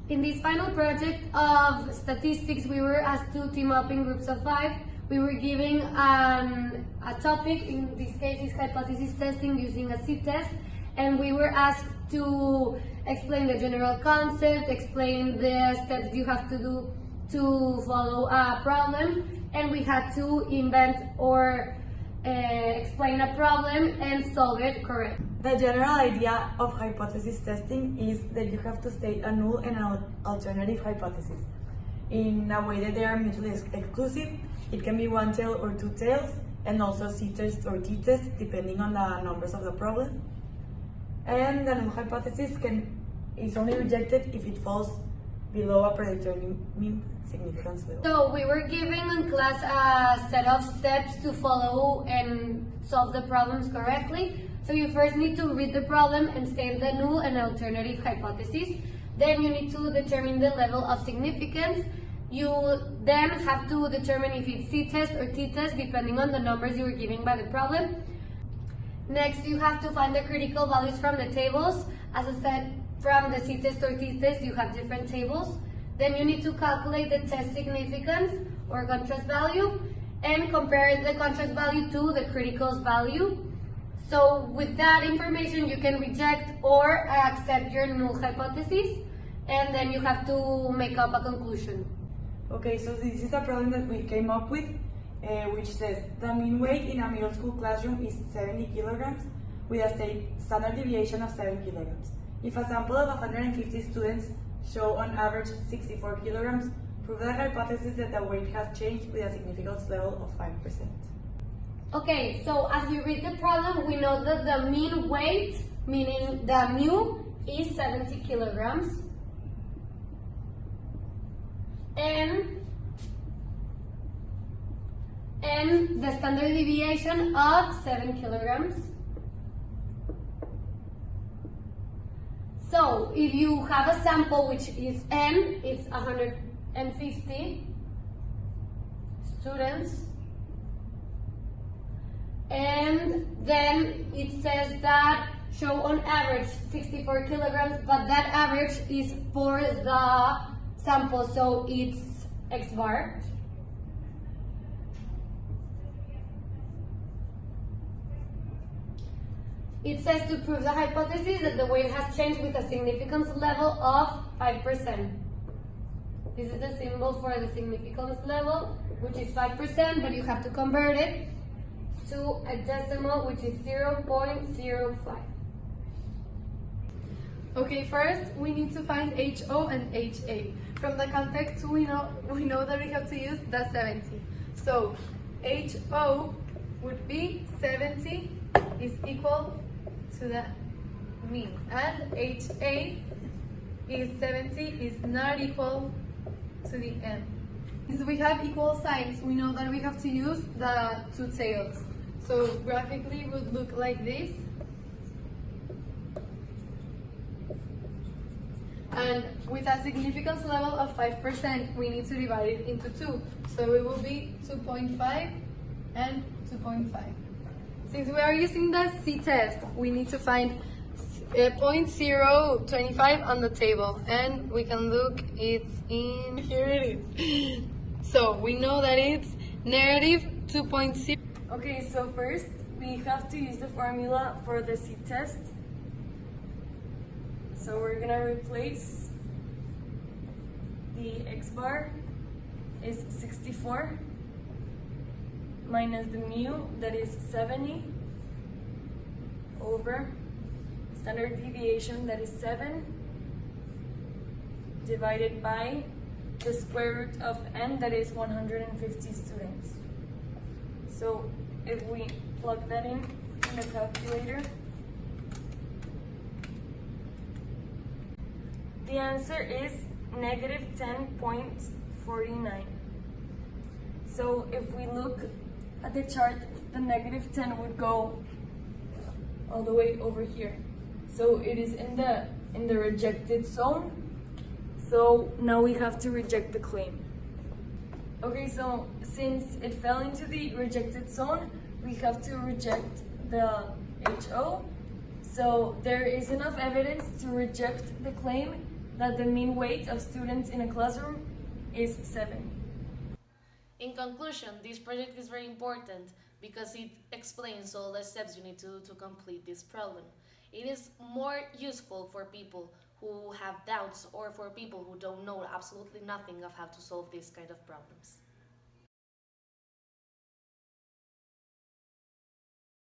In this final project of statistics, we were asked to team up in groups of 5. We were given a topic, in this case is hypothesis testing using a C-test, and we were asked to explain the general concept, explain the steps you have to do to follow a problem, and we had to invent or explain a problem and solve it correctly. The general idea of hypothesis testing is that you have to state a null and an alternative hypothesis in a way that they are mutually exclusive. It can be one tail or two tails, and also C-test or T-test depending on the numbers of the problem. And the null hypothesis is only rejected if it falls below a predetermined significance level. So we were given in class a set of steps to follow and solve the problems correctly. So you first need to read the problem and state the null and alternative hypothesis. Then you need to determine the level of significance. You then have to determine if it's C-test or T-test depending on the numbers you were given by the problem. Next, you have to find the critical values from the tables. As I said, from the C-test or T-test, you have different tables. Then you need to calculate the test significance or contrast value and compare the contrast value to the critical's value. So with that information, you can reject or accept your null hypothesis, and then you have to make up a conclusion. Okay, so this is a problem that we came up with, which says the mean weight in a middle school classroom is 70 kilograms with a standard deviation of 7 kilograms. If a sample of 150 students show on average 64 kilograms, prove the hypothesis that the weight has changed with a significance level of 5%. Okay, so as we read the problem, we know that the mean weight, meaning the mu, is 70 kilograms. And the standard deviation of 7 kilograms. So if you have a sample which is n, it's 150 students. And then it says that show on average 64 kilograms, but that average is for the sample, so it's X bar. It says to prove the hypothesis that the weight has changed with a significance level of 5%. This is the symbol for the significance level, which is 5%, but you have to convert it to a decimal, which is 0.05. Okay, first we need to find HO and HA. From the context, we know that we have to use the 70. So HO would be 70 is equal to the mean, and HA is 70 is not equal to the n. Since we have equal signs, we know that we have to use the two tails. So graphically it would look like this. And with a significance level of 5%, we need to divide it into 2. So it will be 2.5 and 2.5. Since we are using the C-test, we need to find 0.025 on the table. And we can look, it's in, here it is. So we know that it's negative 2.0. Okay, so first we have to use the formula for the C-test. So we're gonna replace the X bar is 64 minus the mu, that is 70, over standard deviation, that is 7, divided by the square root of n, that is 150 students. So if we plug that in the calculator, the answer is negative 10.49. So if we look at the chart, the negative 10 would go all the way over here. So it is in the rejected zone. So now we have to reject the claim. Okay, so since it fell into the rejected zone, we have to reject the HO. So there is enough evidence to reject the claim that the mean weight of students in a classroom is 7. In conclusion, this project is very important because it explains all the steps you need to complete this problem. It is more useful for people who have doubts or for people who don't know absolutely nothing of how to solve these kind of problems.